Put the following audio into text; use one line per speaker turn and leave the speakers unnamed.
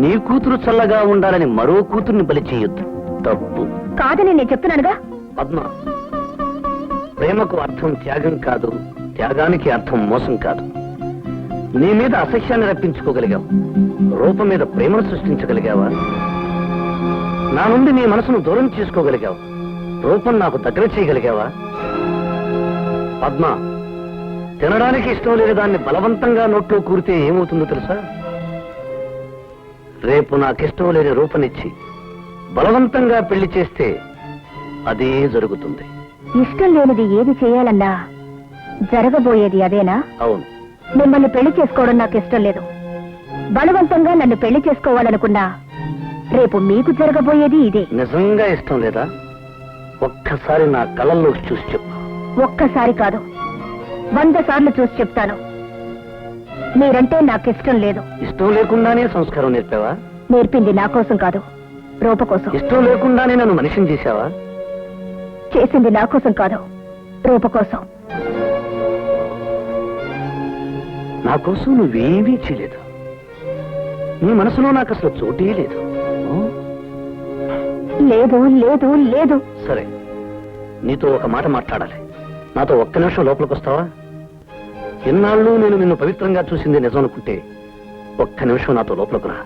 నీ కూతురు చల్లగా ఉండాలని మరో కూతుర్ని బలి చేయొద్దు. తప్పు
కాదని నేను చెప్తున్నానుగా.
పద్మ, ప్రేమకు అర్థం త్యాగం కాదు, త్యాగానికి అర్థం మోసం కాదు. నీ మీద అసహ్యాన్ని రప్పించుకోగలిగావు, రూపం మీద ప్రేమను సృష్టించగలిగావా? నా నుండి నీ మనసును దూరం చేసుకోగలిగావు, రూపం నాకు దగ్గర చేయగలిగావా? పద్మ, తినడానికి ఇష్టం లేని దాన్ని బలవంతంగా నోట్లో కూరితే ఏమవుతుందో తెలుసా? రేపు నాకిష్టం లేని రూపనిచ్చి బలవంతంగా పెళ్లి చేస్తే అదే జరుగుతుంది.
ఇష్టం లేనిది ఏది చేయాలన్నా జరగబోయేది అదేనా?
అవును.
మిమ్మల్ని పెళ్లి చేసుకోవడం నాకు ఇష్టం లేదు. బలవంతంగా నన్ను పెళ్లి చేసుకోవాలనుకున్నా రేపు మీకు జరగబోయేది ఇదే.
నిజంగా ఇష్టం లేదా? ఒక్కసారి నా కళ్ళల్లోకి చూసి చెప్పు.
ఒక్కసారి కాదు, 100 సార్లు చూసి చెప్తాను. మీరంటే నాకు ఇష్టం లేదు.
ఇష్టం లేకుండానే సంస్కారం నేర్పావా?
నేర్పింది నా కోసం కాదు, రూప కోసం.
ఇష్టం లేకుండానే నన్ను మనిషిని చేశావా?
చేసింది నా కోసం కాదు, రూప కోసం.
నా కోసం నువ్వేమీ చేయలేదు. నీ మనసులో నాకు అసలు చోటే లేదు.
లేదు లేదు లేదు.
సరే, నీతో ఒక మాట మాట్లాడాలి. నాతో ఒక్క నిమిషం లోపలికి వస్తావా? ఇన్నాళ్ళు నేను నిన్ను పవిత్రంగా చూసింది నిజం అనుకుంటే ఒక్క నిమిషం నాతో లోపలికి రా.